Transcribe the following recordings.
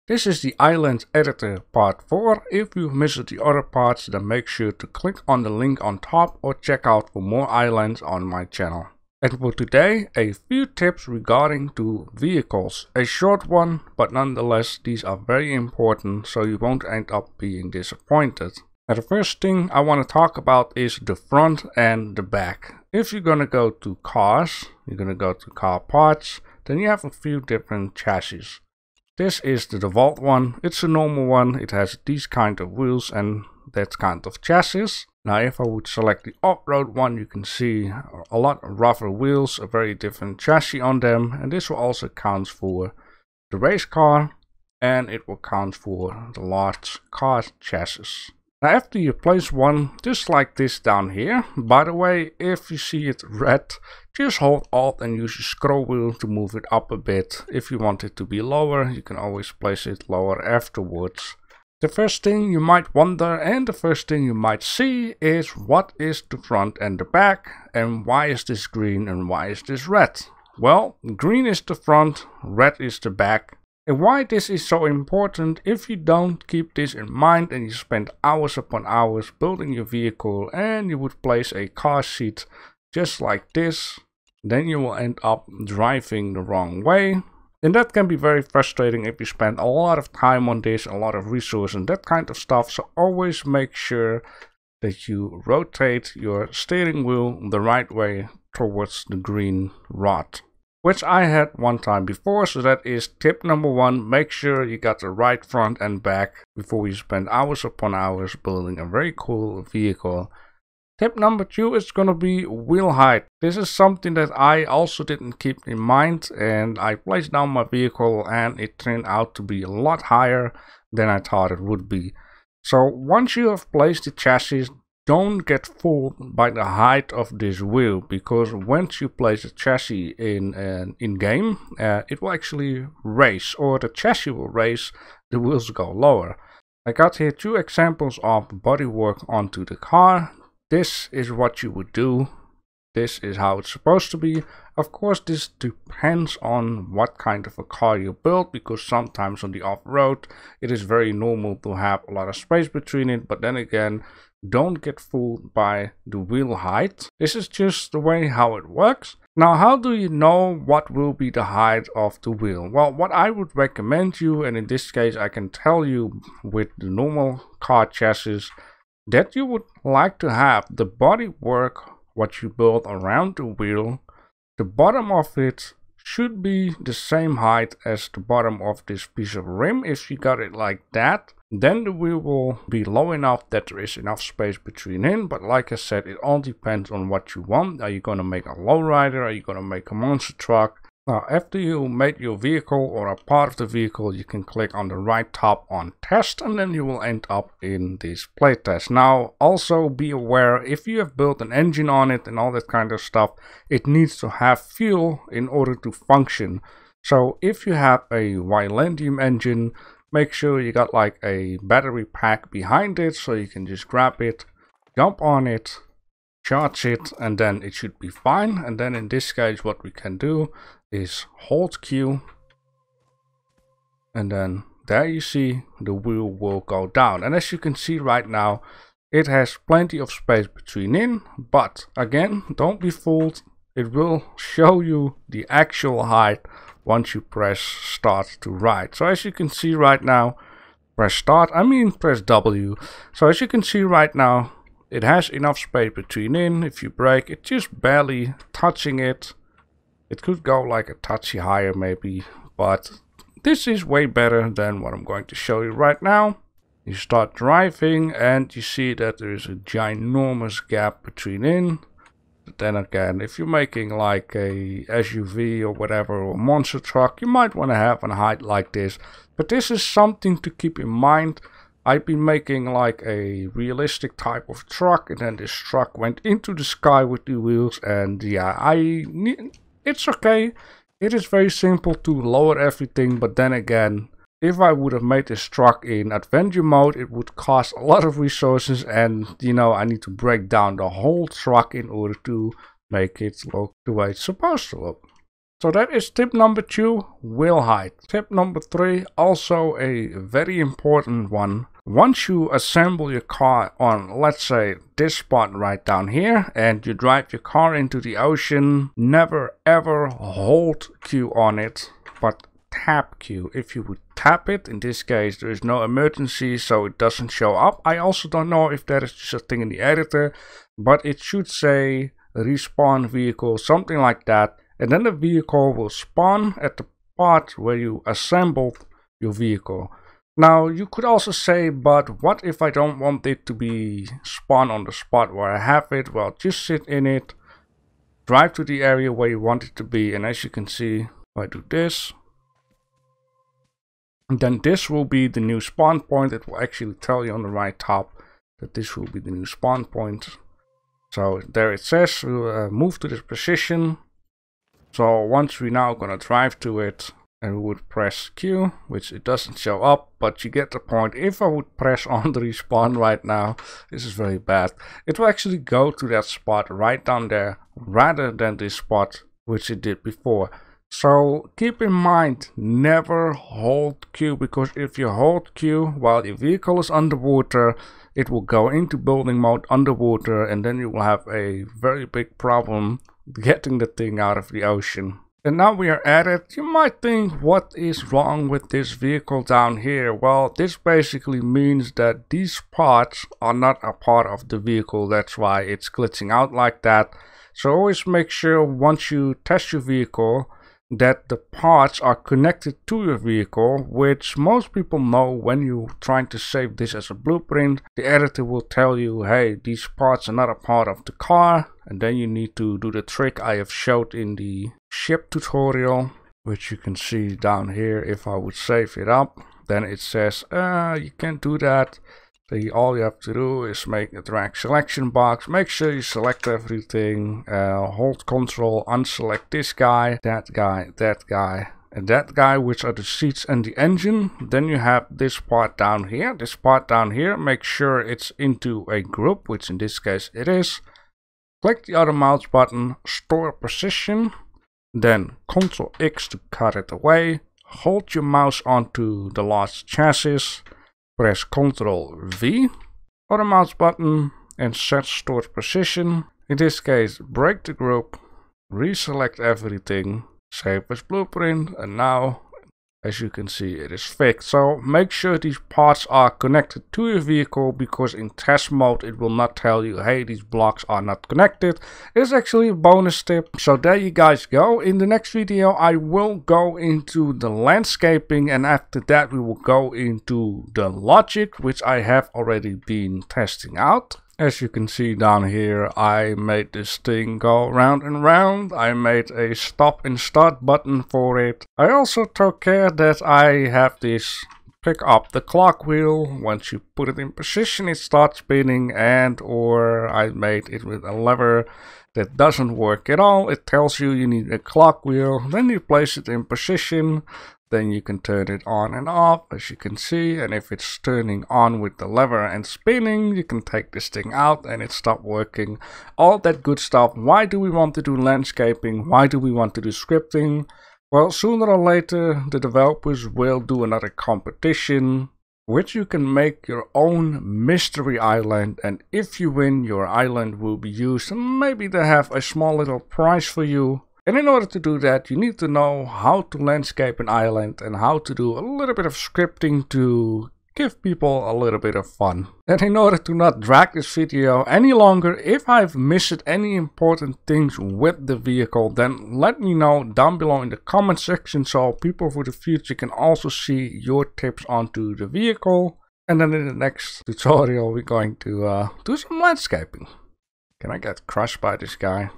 This is the Ylands Editor part 4. If you've missed the other parts, then make sure to click on the link on top or check out for more Ylands on my channel. And for today, a few tips regarding to vehicles. A short one, but nonetheless these are very important so you won't end up being disappointed. Now the first thing I want to talk about is the front and the back. If you're gonna go to cars, you're gonna go to car parts, then you have a few different chassis. This is the default one. It's a normal one. It has these kind of wheels and that kind of chassis. Now if I would select the off-road one, you can see a lot rougher wheels, a very different chassis on them, and this will also count for the race car and it will count for the large car chassis. Now after you place one, just like this down here, by the way, if you see it red, just hold Alt and use the scroll wheel to move it up a bit. If you want it to be lower, you can always place it lower afterwards. The first thing you might wonder and the first thing you might see is what is the front and the back, and why is this green and why is this red? Well, green is the front, red is the back. And why this is so important, if you don't keep this in mind and you spend hours upon hours building your vehicle and you would place a car seat just like this, then you will end up driving the wrong way. And that can be very frustrating if you spend a lot of time on this, a lot of resources and that kind of stuff. So always make sure that you rotate your steering wheel the right way towards the green rod, which I had one time before. So that is tip number 1. Make sure you got the right front and back before you spend hours upon hours building a very cool vehicle. Tip number 2 is going to be wheel height. This is something that I also didn't keep in mind, and I placed down my vehicle and it turned out to be a lot higher than I thought it would be. So once you have placed the chassis, don't get fooled by the height of this wheel, because once you place the chassis in game, it will actually raise, or the chassis will raise, the wheels go lower. I got here 2 examples of bodywork onto the car. This is what you would do. This is how it's supposed to be. Of course, this depends on what kind of a car you build, because sometimes on the off-road it is very normal to have a lot of space between it, but then again, don't get fooled by the wheel height. This is just the way how it works. Now, how do you know what will be the height of the wheel? Well, what I would recommend you, and in this case I can tell you with the normal car chassis, that you would like to have the bodywork, what you build around the wheel, the bottom of it should be the same height as the bottom of this piece of rim. If you got it like that, then the wheel will be low enough that there is enough space between it. But like I said, it all depends on what you want. Are you going to make a lowrider? Are you going to make a monster truck? Now, after you made your vehicle or a part of the vehicle, you can click on the right top on test, and then you will end up in this playtest. Now, also be aware, if you have built an engine on it and all that kind of stuff, it needs to have fuel in order to function. So if you have a Ylandium engine, make sure you got like a battery pack behind it, so you can just grab it, jump on it, charge it, and then it should be fine. And then in this case, what we can do is hold Q, and then there you see the wheel will go down. And as you can see right now, it has plenty of space between in, but again, don't be fooled. It will show you the actual height once you press start to ride. So as you can see right now, press W. So as you can see right now, it has enough space between in. If you brake, it's just barely touching it. It could go like a touchy higher maybe, but this is way better than what I'm going to show you right now. You start driving and you see that there is a ginormous gap between in. But then again, if you're making like a SUV or whatever, or a monster truck, you might want to have a height like this. But this is something to keep in mind. I've been making like a realistic type of truck, and then this truck went into the sky with the wheels, and yeah, it's okay. It is very simple to lower everything, but then again, if I would have made this truck in adventure mode, it would cost a lot of resources, and you know, I need to break down the whole truck in order to make it look the way it's supposed to look. So that is tip number 2, wheel height. Tip number 3, also a very important one. Once you assemble your car on, let's say, this spot right down here, and you drive your car into the ocean, never ever hold Q on it, but tap Q. If you would tap it, in this case there is no emergency, so it doesn't show up. I also don't know if that is just a thing in the editor, but it should say respawn vehicle, something like that. And then the vehicle will spawn at the part where you assembled your vehicle. Now you could also say, but what if I don't want it to be spawned on the spot where I have it? Well, just sit in it, drive to the area where you want it to be, and as you can see, if I do this, and then this will be the new spawn point. It will actually tell you on the right top that this will be the new spawn point. So there it says, we'll move to this position. So once we're now gonna drive to it, and we would press Q, which it doesn't show up, but you get the point. If I would press on the respawn right now, this is very bad, it will actually go to that spot right down there, rather than this spot, which it did before. So keep in mind, never hold Q, because if you hold Q while your vehicle is underwater, it will go into building mode underwater, and then you will have a very big problem getting the thing out of the ocean. And now we are at it. You might think, what is wrong with this vehicle down here? Well, this basically means that these parts are not a part of the vehicle. That's why it's glitching out like that. So always make sure once you test your vehicle that the parts are connected to your vehicle, which most people know. When you're trying to save this as a blueprint, the editor will tell you, hey, these parts are not a part of the car, and then you need to do the trick I have showed in the ship tutorial, which you can see down here. If I would save it up, then it says you can't do that. All you have to do is make a drag selection box, make sure you select everything, hold Ctrl, unselect this guy, that guy, that guy, and that guy, which are the seats and the engine. Then you have this part down here, make sure it's into a group, which in this case it is. Click the other mouse button, store position, then Ctrl X to cut it away, hold your mouse onto the last chassis, press Ctrl V, other mouse button, and set stored position. In this case, break the group, reselect everything, save as blueprint, and now, as you can see, it is fixed. So make sure these parts are connected to your vehicle, because in test mode it will not tell you, hey, these blocks are not connected. It's actually a bonus tip. So there you guys go. In the next video I will go into the landscaping, and after that we will go into the logic, which I have already been testing out. As you can see down here, I made this thing go round and round. I made a stop and start button for it. I also took care that I have this pick up the clock wheel. Once you put it in position, it starts spinning, and or I made it with a lever that doesn't work at all. It tells you you need a clock wheel, then you place it in position. Then you can turn it on and off, as you can see, and if it's turning on with the lever and spinning, you can take this thing out and it stopped working. All that good stuff. Why do we want to do landscaping? Why do we want to do scripting? Well, sooner or later the developers will do another competition, which you can make your own mystery island, and if you win, your island will be used, and maybe they have a small little prize for you. And in order to do that, you need to know how to landscape an island and how to do a little bit of scripting to give people a little bit of fun. And in order to not drag this video any longer, if I've missed any important things with the vehicle, then let me know down below in the comment section, so people for the future can also see your tips onto the vehicle. And then in the next tutorial we're going to do some landscaping. Can I get crushed by this guy?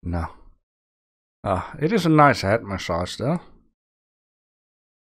No. It is a nice head massage though.